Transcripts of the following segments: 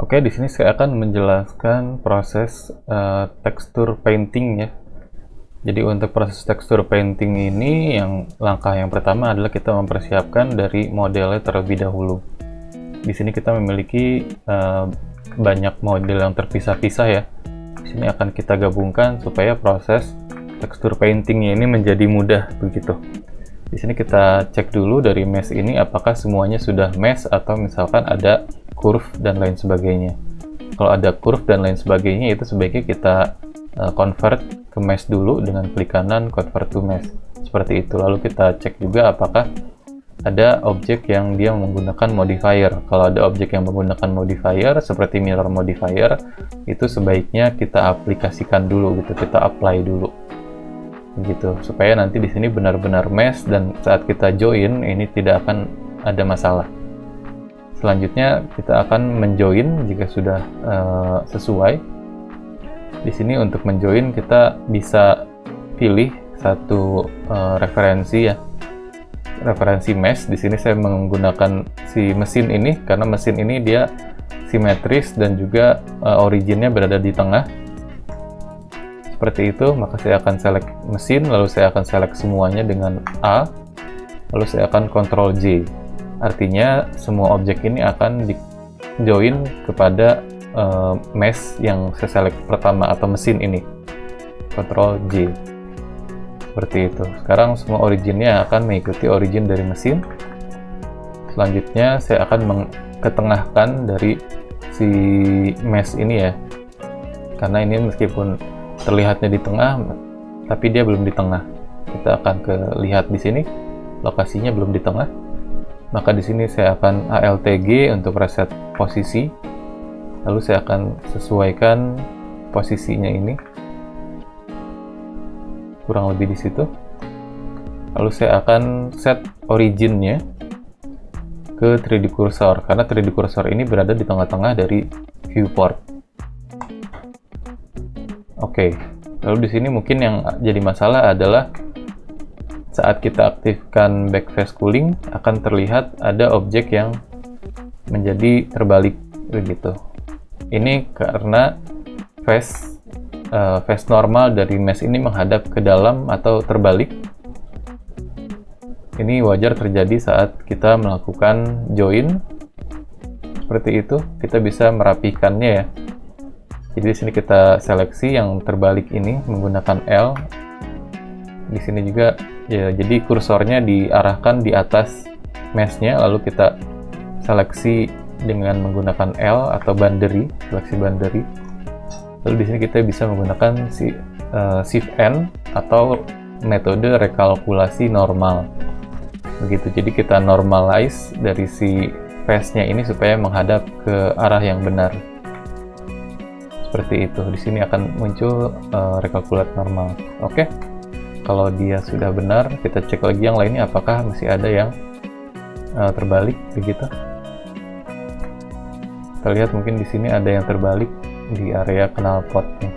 Oke, di sini saya akan menjelaskan proses tekstur painting ya. Jadi untuk proses tekstur painting ini, langkah yang pertama adalah kita mempersiapkan dari modelnya terlebih dahulu. Di sini kita memiliki banyak model yang terpisah-pisah ya. Di sini akan kita gabungkan supaya proses tekstur paintingnya ini menjadi mudah begitu. Di sini kita cek dulu dari mesh ini apakah semuanya sudah mesh atau misalkan ada curve dan lain sebagainya. Kalau ada curve dan lain sebagainya itu sebaiknya kita convert ke mesh dulu dengan klik kanan convert to mesh. Seperti itu. Lalu kita cek juga apakah ada objek yang dia menggunakan modifier. Kalau ada objek yang menggunakan modifier seperti mirror modifier, itu sebaiknya kita aplikasikan dulu gitu, kita apply dulu. Gitu, supaya nanti di sini benar-benar mesh dan saat kita join ini tidak akan ada masalah. Selanjutnya kita akan menjoin jika sudah sesuai. Di sini untuk menjoin kita bisa pilih satu referensi ya, referensi mesh. Di sini saya menggunakan si mesin ini karena mesin ini dia simetris dan juga originnya berada di tengah. Seperti itu, maka saya akan select mesin, lalu saya akan select semuanya dengan A, lalu saya akan Ctrl J. Artinya semua objek ini akan di join kepada mesh yang saya select pertama atau mesin ini. Ctrl J. Seperti itu. Sekarang semua originnya akan mengikuti origin dari mesin. Selanjutnya saya akan ketengahkan dari si mesh ini ya. Karena ini meskipun terlihatnya di tengah, tapi dia belum di tengah. Kita akan lihat di sini, lokasinya belum di tengah. Maka di sini saya akan ALTG untuk reset posisi. Lalu saya akan sesuaikan posisinya ini, kurang lebih di situ. Lalu saya akan set originnya ke 3D cursor, karena 3D cursor ini berada di tengah-tengah dari viewport. Oke, lalu di sini mungkin yang jadi masalah adalah saat kita aktifkan backface cooling akan terlihat ada objek yang menjadi terbalik begitu. Ini karena face normal dari mesh ini menghadap ke dalam atau terbalik. Ini wajar terjadi saat kita melakukan join. Seperti itu, kita bisa merapikannya ya. Jadi di sini kita seleksi yang terbalik ini menggunakan L. Di sini juga ya, jadi kursornya diarahkan di atas meshnya, lalu kita seleksi dengan menggunakan L atau boundary, seleksi boundary. Lalu di sini kita bisa menggunakan Shift N atau metode rekalkulasi normal. Begitu. Jadi kita normalize dari si face-nya ini supaya menghadap ke arah yang benar. Seperti itu. Di sini akan muncul rekalkulat normal. Oke. Kalau dia sudah benar, kita cek lagi yang lainnya apakah masih ada yang terbalik begitu. Kita lihat mungkin di sini ada yang terbalik di area knalpotnya.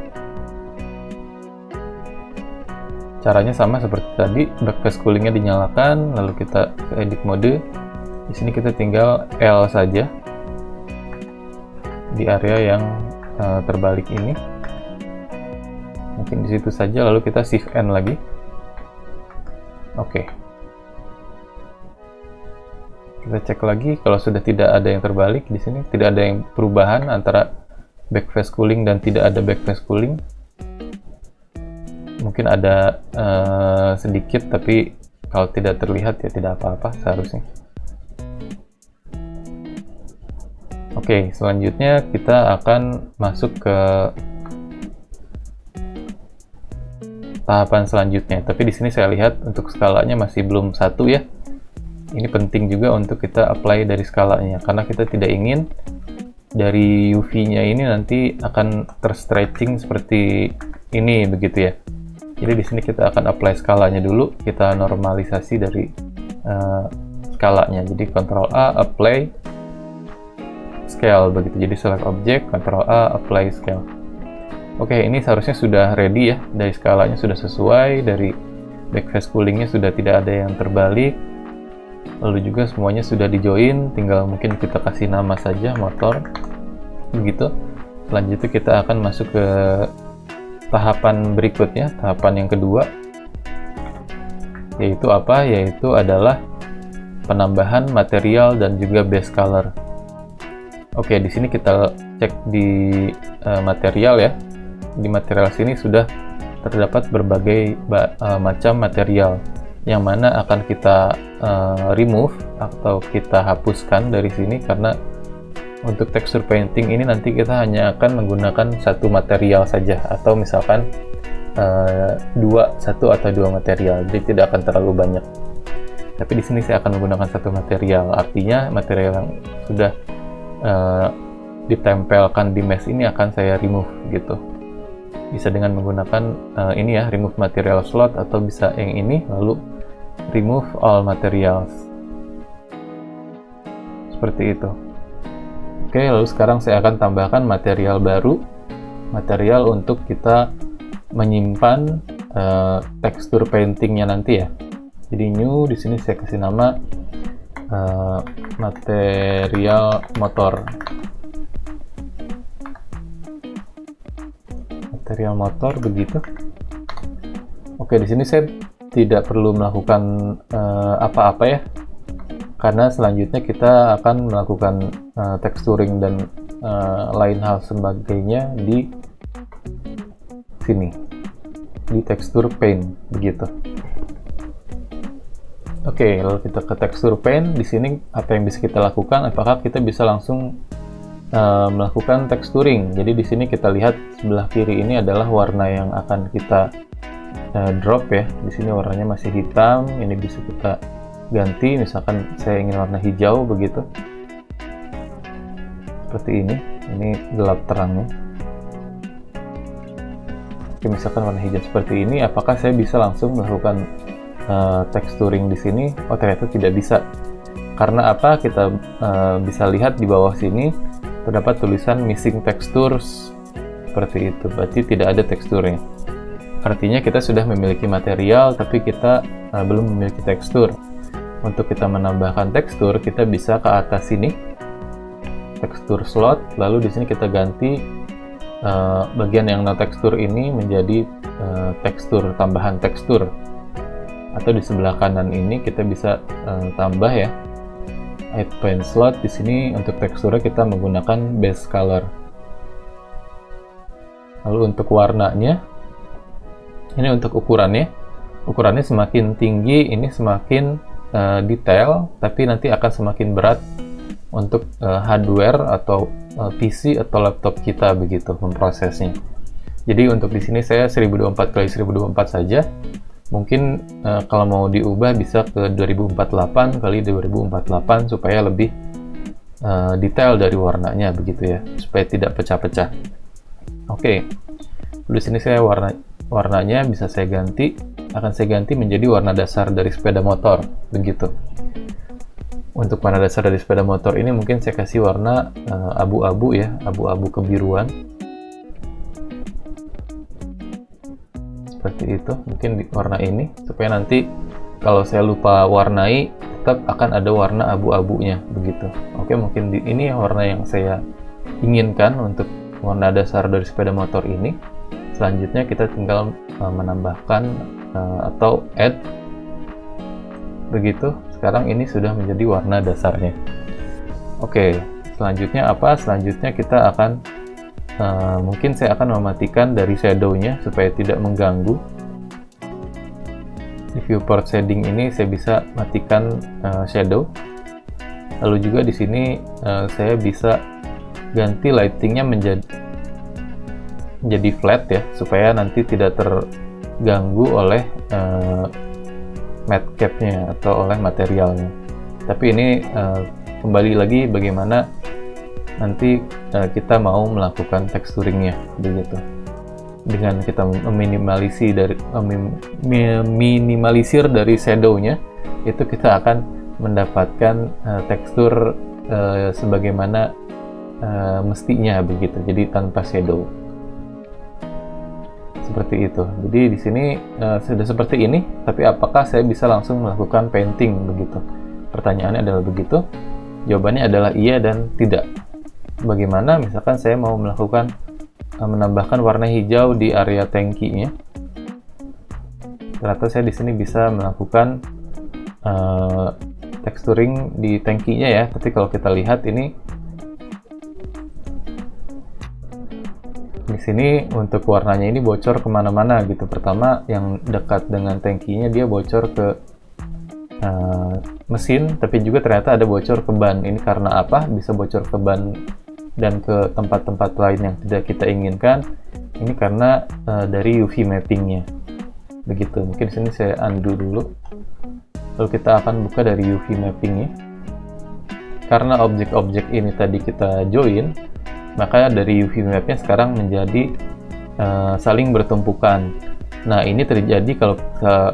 Caranya sama seperti tadi, backface coolingnya dinyalakan, lalu kita ke edit mode. Di sini kita tinggal L saja di area yang terbalik ini, mungkin di situ saja, lalu kita Shift N lagi. Oke, kita cek lagi kalau sudah tidak ada yang terbalik. Di sini tidak ada yang perubahan antara backface cooling dan tidak ada backface cooling. Mungkin ada sedikit, tapi kalau tidak terlihat ya tidak apa-apa seharusnya. Oke, selanjutnya kita akan masuk ke tahapan selanjutnya. Tapi di sini saya lihat untuk skalanya masih belum 1 ya. Ini penting juga untuk kita apply dari skalanya, karena kita tidak ingin dari UV-nya ini nanti akan terstretching seperti ini begitu ya. Jadi di sini kita akan apply skalanya dulu, kita normalisasi dari skalanya. Jadi Ctrl A, apply scale begitu. Jadi select object, Ctrl A, apply scale. Oke, ini seharusnya sudah ready ya. Dari skalanya sudah sesuai, dari backface coolingnya sudah tidak ada yang terbalik. Lalu juga semuanya sudah di join, tinggal mungkin kita kasih nama saja motor. begitu. Selanjutnya kita akan masuk ke tahapan berikutnya, tahapan yang kedua, yaitu apa? Yaitu adalah penambahan material dan juga base color. Oke, di sini kita cek di material ya. Di material sini sudah terdapat berbagai macam material yang mana akan kita remove atau kita hapuskan dari sini, karena untuk texture painting ini nanti kita hanya akan menggunakan satu material saja, atau misalkan satu atau dua material, jadi tidak akan terlalu banyak. Tapi di sini saya akan menggunakan satu material, artinya material yang sudah ditempelkan di mesh ini akan saya remove gitu. Bisa dengan menggunakan ini ya, remove material slot, atau bisa yang ini lalu remove all materials, seperti itu. Oke, lalu sekarang saya akan tambahkan material baru, material untuk kita menyimpan tekstur paintingnya nanti ya. Jadi new, di sini saya kasih nama material motor. Material motor begitu. Oke, di sini saya tidak perlu melakukan apa-apa ya, karena selanjutnya kita akan melakukan texturing dan lain hal sebagainya di sini, di texture paint begitu. Oke, lalu kita ke texture paint. Di sini apa yang bisa kita lakukan? Apakah kita bisa langsung melakukan texturing? Jadi di sini kita lihat sebelah kiri ini adalah warna yang akan kita drop ya. Di sini warnanya masih hitam. Ini bisa kita ganti. Misalkan saya ingin warna hijau begitu. Seperti ini. Ini gelap terangnya. Oke, misalkan warna hijau seperti ini. Apakah saya bisa langsung melakukan texturing di sini? Oh, ternyata tidak bisa. Karena apa? Kita bisa lihat di bawah sini terdapat tulisan missing textures seperti itu. Berarti tidak ada teksturnya. Artinya kita sudah memiliki material tapi kita belum memiliki tekstur. Untuk kita menambahkan tekstur, kita bisa ke atas sini, tekstur slot, lalu di sini kita ganti bagian yang no tekstur ini menjadi tekstur, tambahan tekstur. Atau di sebelah kanan ini kita bisa tambah ya, add paint slot. Di sini untuk teksturnya kita menggunakan base color. Lalu untuk warnanya, ini untuk ukurannya semakin tinggi ini semakin detail, tapi nanti akan semakin berat untuk hardware atau PC atau laptop kita begitu memprosesnya. Jadi untuk di sini saya 1024x1024 saja. Mungkin kalau mau diubah bisa ke 2048x2048 supaya lebih detail dari warnanya begitu ya, supaya tidak pecah-pecah. Oke, di sini saya warnanya bisa saya ganti, akan saya ganti menjadi warna dasar dari sepeda motor begitu. Untuk warna dasar dari sepeda motor ini mungkin saya kasih warna abu-abu ya, abu-abu kebiruan. Seperti itu, mungkin di warna ini supaya nanti kalau saya lupa warnai tetap akan ada warna abu-abunya begitu. Oke, mungkin ini warna yang saya inginkan untuk warna dasar dari sepeda motor ini. Selanjutnya kita tinggal menambahkan atau add begitu. Sekarang ini sudah menjadi warna dasarnya. Oke, selanjutnya apa? Selanjutnya kita akan mungkin saya akan mematikan dari shadow-nya supaya tidak mengganggu. Di viewport shading ini saya bisa matikan shadow. Lalu juga di sini saya bisa ganti lighting-nya menjadi flat ya, supaya nanti tidak terganggu oleh matte cap-nya atau oleh materialnya. Tapi ini kembali lagi bagaimana nanti kita mau melakukan texturingnya begitu. Dengan kita meminimalisir dari shadow-nya, itu kita akan mendapatkan tekstur sebagaimana mestinya begitu. Jadi tanpa shadow. Seperti itu. Jadi di sini sudah seperti ini, tapi apakah saya bisa langsung melakukan painting begitu? Pertanyaannya adalah begitu. Jawabannya adalah iya dan tidak. bagaimana misalkan saya mau melakukan menambahkan warna hijau di area tangkinya. Ternyata saya di sini bisa melakukan texturing di tangkinya ya. Tapi kalau kita lihat ini di sini untuk warnanya ini bocor kemana-mana gitu. Pertama yang dekat dengan tangkinya dia bocor ke mesin, tapi juga ternyata ada bocor ke ban. Ini karena apa? Bisa bocor ke ban dan ke tempat-tempat lain yang tidak kita inginkan. Ini karena dari UV mappingnya. Begitu. Mungkin di sini saya undo dulu. Lalu kita akan buka dari UV mappingnya. Karena objek-objek ini tadi kita join, maka dari UV mapnya sekarang menjadi saling bertumpukan. Nah, ini terjadi kalau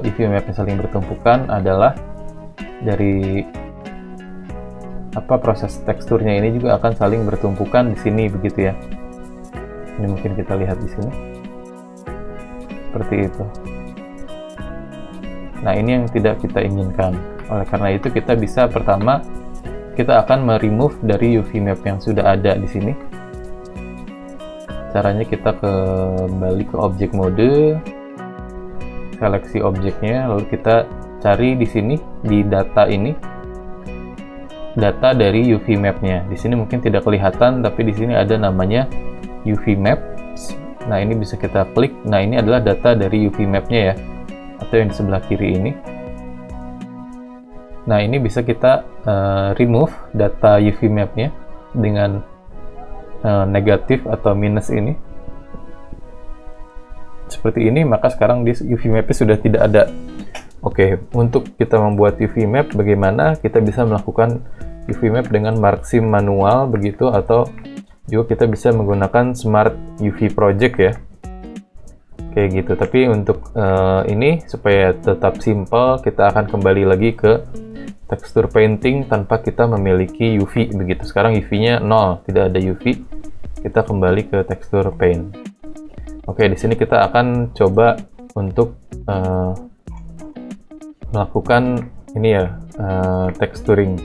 UV mapnya saling bertumpukan adalah dari proses teksturnya ini juga akan saling bertumpukan di sini, begitu ya. Ini mungkin kita lihat di sini seperti itu. Nah, ini yang tidak kita inginkan. Oleh karena itu kita bisa pertama kita akan meremove dari UV map yang sudah ada di sini. Caranya kita kembali ke objek mode, seleksi objeknya, lalu kita cari di sini di data ini, data dari UV mapnya. Di sini mungkin tidak kelihatan, tapi di sini ada namanya UV map. Nah, ini bisa kita klik. Nah, ini adalah data dari UV mapnya ya, atau yang di sebelah kiri ini. Nah, ini bisa kita remove data UV mapnya dengan negatif atau minus ini seperti ini, maka sekarang di UV map sudah tidak ada. Oke, untuk kita membuat UV map bagaimana? Kita bisa melakukan UV map dengan marksim manual begitu, atau juga kita bisa menggunakan smart UV project ya, kayak gitu. Tapi untuk ini supaya tetap simple, kita akan kembali lagi ke tekstur painting tanpa kita memiliki UV begitu. Sekarang UV-nya 0, tidak ada UV. Kita kembali ke tekstur paint. Oke, di sini kita akan coba untuk melakukan ini ya, texturing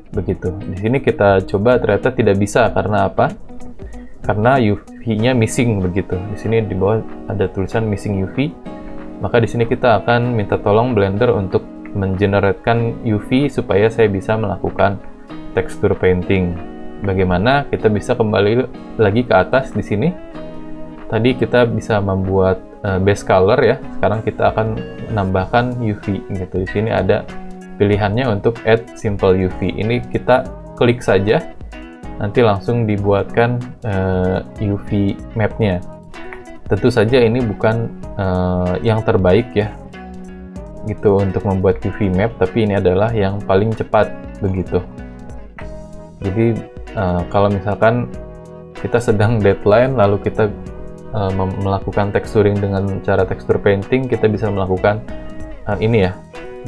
begitu. Di sini kita coba, ternyata tidak bisa. Karena apa? Karena UV-nya missing begitu. Di sini di bawah ada tulisan missing UV. Maka di sini kita akan minta tolong Blender untuk mengeneratkan UV supaya saya bisa melakukan tekstur painting. Bagaimana? Kita bisa kembali lagi ke atas di sini. Tadi kita bisa membuat base color ya. Sekarang kita akan menambahkan UV gitu. Di sini ada pilihannya untuk add simple UV. Ini kita klik saja, nanti langsung dibuatkan UV mapnya. Tentu saja ini bukan yang terbaik ya, gitu untuk membuat UV map, tapi ini adalah yang paling cepat begitu. Jadi kalau misalkan kita sedang deadline lalu kita melakukan texturing dengan cara texture painting, kita bisa melakukan ini ya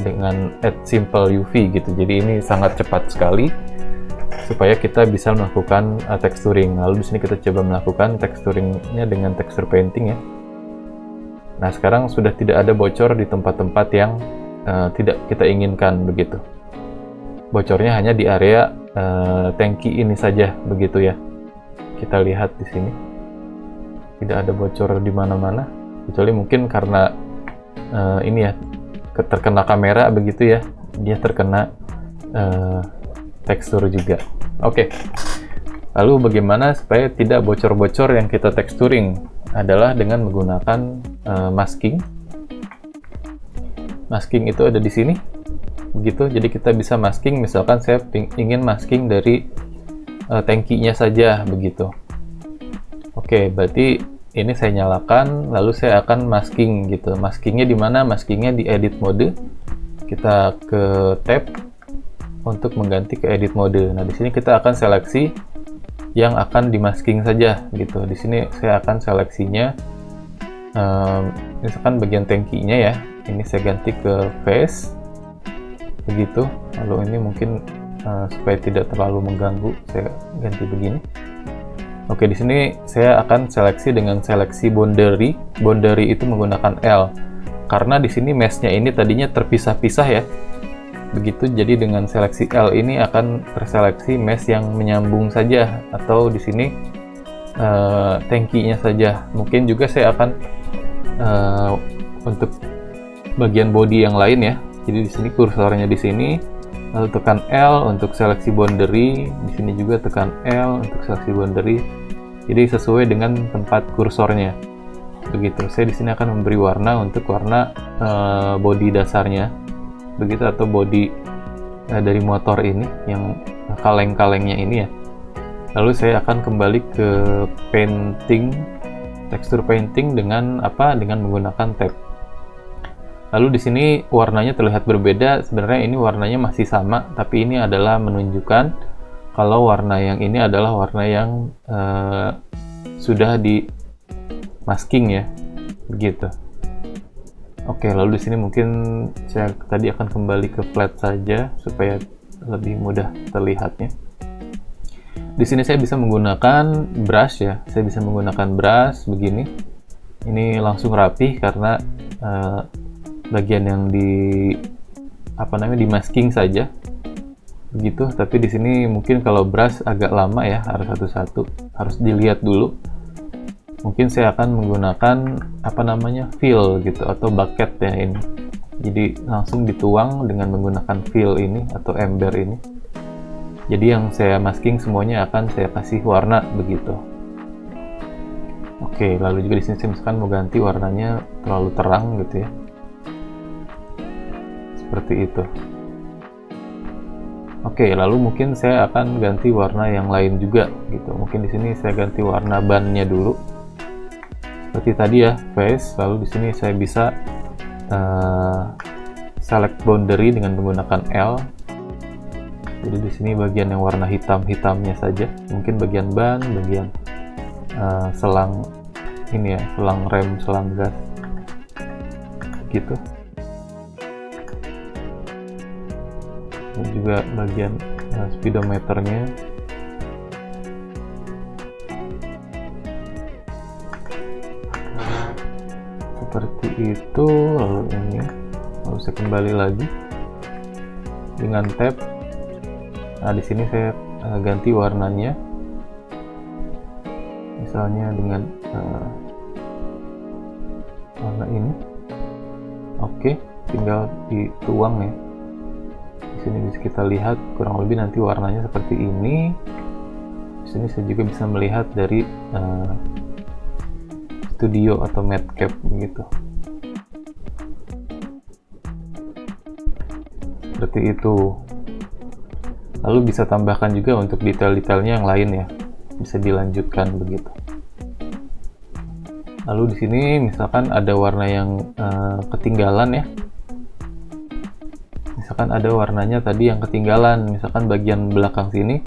dengan add simple UV gitu. Jadi ini sangat cepat sekali supaya kita bisa melakukan texturing. Lalu di sini kita coba melakukan texturingnya dengan texture painting ya. Nah, sekarang sudah tidak ada bocor di tempat-tempat yang tidak kita inginkan begitu. Bocornya hanya di area tangki ini saja begitu ya. Kita lihat di sini. Tidak ada bocor di mana-mana, kecuali mungkin karena ini ya, terkena kamera begitu ya. Dia terkena tekstur juga. Oke. Lalu bagaimana supaya tidak bocor-bocor yang kita texturing? Adalah dengan menggunakan masking. Masking itu ada di sini, begitu. Jadi kita bisa masking. Misalkan saya ingin masking dari tangkinya saja, begitu. Oke, berarti ini saya nyalakan, lalu saya akan masking gitu. Maskingnya di mana? Maskingnya di edit mode. Kita ke tab untuk mengganti ke edit mode. Nah, di sini kita akan seleksi yang akan dimasking saja gitu. Di sini saya akan seleksinya misalkan bagian tangkinya ya. Ini saya ganti ke face begitu. Lalu ini mungkin supaya tidak terlalu mengganggu, saya ganti begini. Oke, di sini saya akan seleksi dengan seleksi boundary. Boundary itu menggunakan L karena di sini mesh-nya ini tadinya terpisah-pisah ya. Begitu, jadi dengan seleksi L ini akan terseleksi mesh yang menyambung saja, atau di sini tankinya saja. Mungkin juga saya akan untuk bagian body yang lain ya. Jadi di sini kursornya di sini, lalu tekan L untuk seleksi boundary. Di sini juga tekan L untuk seleksi boundary. Jadi sesuai dengan tempat kursornya. Begitu. Saya di sini akan memberi warna untuk warna body dasarnya. Begitu, atau body dari motor ini yang kaleng-kalengnya ini ya. Lalu saya akan kembali ke painting, tekstur painting dengan menggunakan tab. Lalu di sini warnanya terlihat berbeda. Sebenarnya ini warnanya masih sama, tapi ini adalah menunjukkan kalau warna yang ini adalah warna yang sudah di masking ya, begitu. Oke, lalu di sini mungkin saya tadi akan kembali ke flat saja supaya lebih mudah terlihatnya. Di sini saya bisa menggunakan brush ya. Saya bisa menggunakan brush begini. Ini langsung rapi karena bagian yang di masking saja. Begitu, tapi di sini mungkin kalau brush agak lama ya, harus satu-satu, harus dilihat dulu. Mungkin saya akan menggunakan fill gitu, atau bucket ya ini. Jadi langsung dituang dengan menggunakan fill ini atau ember ini. Jadi yang saya masking semuanya akan saya kasih warna begitu. Oke, lalu juga di sini saya misalkan mau ganti warnanya terlalu terang gitu ya. Seperti itu. Oke, lalu mungkin saya akan ganti warna yang lain juga gitu. Mungkin di sini saya ganti warna bannya dulu. Seperti tadi ya, face. Lalu di sini saya bisa select boundary dengan menggunakan L. Jadi di sini bagian yang warna hitamnya saja. Mungkin bagian ban, bagian selang ini ya, selang rem, selang gas. Gitu. Dan juga bagian speedometernya. Seperti itu. Lalu ini, lalu saya kembali lagi dengan tab. Nah, di sini saya ganti warnanya, misalnya dengan warna ini. Oke, tinggal dituang ya. Di sini bisa kita lihat kurang lebih nanti warnanya seperti ini. Di sini saya juga bisa melihat dari studio atau madcap begitu. Seperti itu. Lalu bisa tambahkan juga untuk detail-detailnya yang lain ya. Bisa dilanjutkan begitu. Lalu di sini misalkan ada warna yang ketinggalan ya. Misalkan ada warnanya tadi yang ketinggalan, misalkan bagian belakang sini.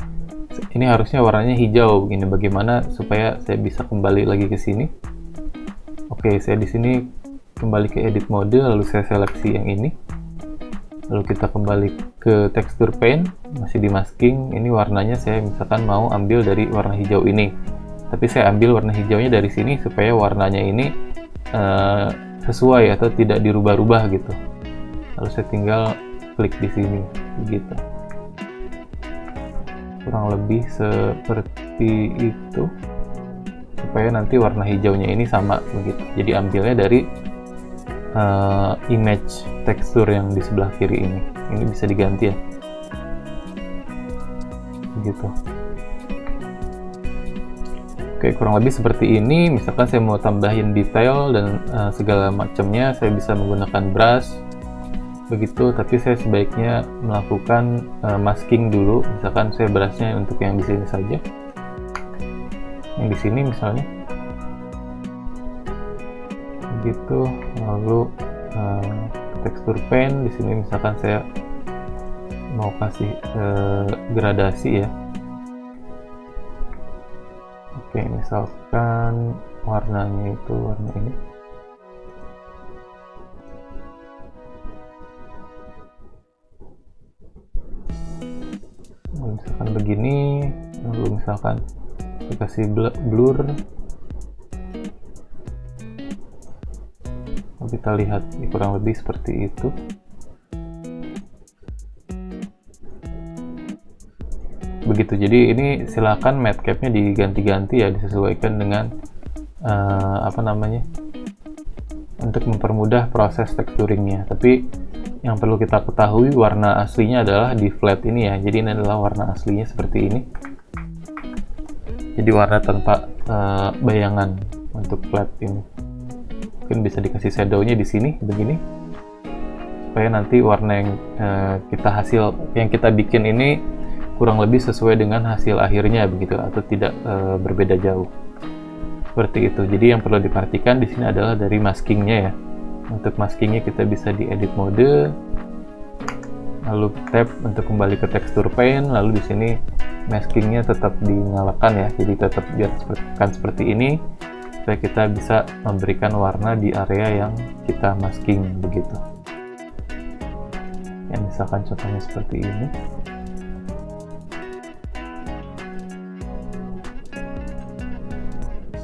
Ini harusnya warnanya hijau begini. Bagaimana supaya saya bisa kembali lagi ke sini? Oke, saya di sini kembali ke edit mode, lalu saya seleksi yang ini. Lalu kita kembali ke tekstur paint, masih di masking. Ini warnanya saya misalkan mau ambil dari warna hijau ini. Tapi saya ambil warna hijaunya dari sini supaya warnanya ini sesuai atau tidak dirubah-rubah gitu. Lalu saya tinggal klik di sini, begitu. Kurang lebih seperti itu. Supaya nanti warna hijaunya ini sama begitu. Jadi ambilnya dari image tekstur yang di sebelah kiri ini. Ini bisa diganti ya. Begitu. Oke, kurang lebih seperti ini. Misalkan saya mau tambahin detail dan segala macamnya, saya bisa menggunakan brush. Begitu, tapi saya sebaiknya melakukan masking dulu. Misalkan saya brushnya untuk yang di sini saja. Yang di sini misalnya. Begitu. Lalu tekstur paint di sini misalkan saya mau kasih gradasi ya. Oke, misalkan warnanya itu warna ini. Misalkan begini, lalu misalkan dikasih blur. Kita lihat kurang lebih seperti itu. begitu. Jadi ini silakan matcap-nya diganti-ganti ya, disesuaikan dengan untuk mempermudah proses texturingnya. Tapi yang perlu kita ketahui, warna aslinya adalah di flat ini ya. Jadi ini adalah warna aslinya seperti ini. Jadi warna tanpa bayangan untuk flat ini. Mungkin bisa dikasih shadownya di sini begini, supaya nanti warna yang yang kita bikin ini kurang lebih sesuai dengan hasil akhirnya begitu, atau tidak berbeda jauh. Seperti itu. Jadi yang perlu diperhatikan di sini adalah dari maskingnya ya. Untuk maskingnya kita bisa di edit mode, lalu tap untuk kembali ke texture pane, lalu di sini maskingnya tetap dinyalakan ya. Jadi tetap biarkan seperti ini, supaya kita bisa memberikan warna di area yang kita masking begitu. Ya, misalkan contohnya seperti ini.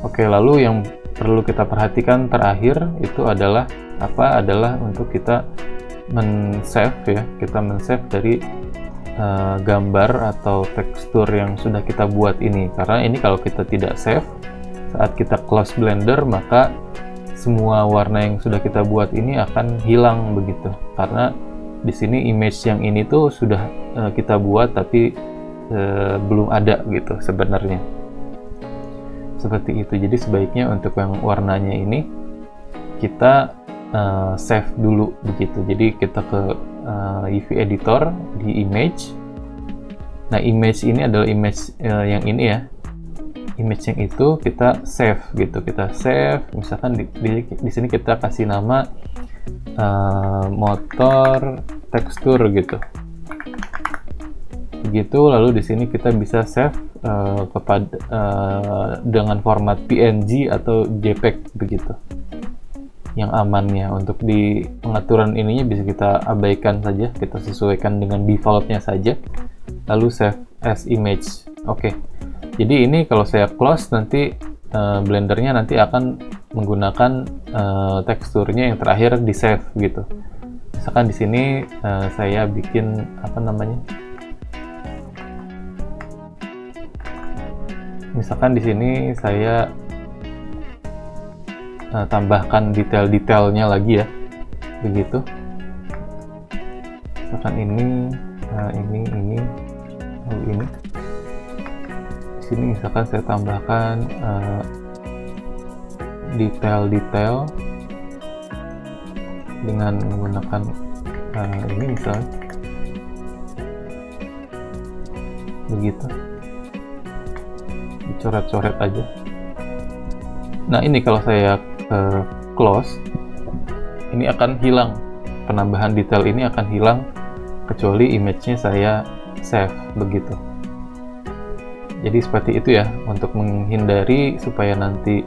Oke, lalu yang perlu kita perhatikan terakhir itu adalah untuk kita men-save ya. Kita men-save dari gambar atau tekstur yang sudah kita buat ini. Karena ini kalau kita tidak save, saat kita close Blender, maka semua warna yang sudah kita buat ini akan hilang begitu. Karena di sini image yang ini tuh sudah kita buat tapi belum ada gitu sebenarnya. Seperti itu. Jadi sebaiknya untuk yang warnanya ini kita save dulu begitu. Jadi kita ke UV editor di image. Nah, image ini adalah image yang ini ya. Image yang itu kita save gitu. Kita save, misalkan di sini kita kasih nama motor tekstur gitu. Begitu, lalu di sini kita bisa save dengan format PNG atau JPEG begitu, yang amannya. Untuk di pengaturan ininya bisa kita abaikan saja, kita sesuaikan dengan defaultnya saja, lalu save as image. Oke. Jadi ini kalau saya close, nanti Blendernya nanti akan menggunakan teksturnya yang terakhir di save gitu. Misalkan di sini saya bikin misalkan di sini saya tambahkan detail-detailnya lagi ya, begitu. Misalkan ini, lalu ini. Di sini misalkan saya tambahkan detail-detail dengan menggunakan ini misalnya, begitu. Dicoret-coret aja. Nah, ini kalau saya close, ini akan hilang, penambahan detail ini akan hilang kecuali image-nya saya save begitu. Jadi seperti itu ya, untuk menghindari supaya nanti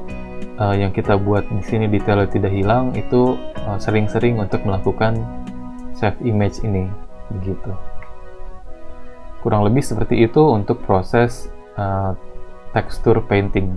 yang kita buat di sini detailnya tidak hilang, itu sering-sering untuk melakukan save image ini begitu. Kurang lebih seperti itu untuk proses tekstur painting.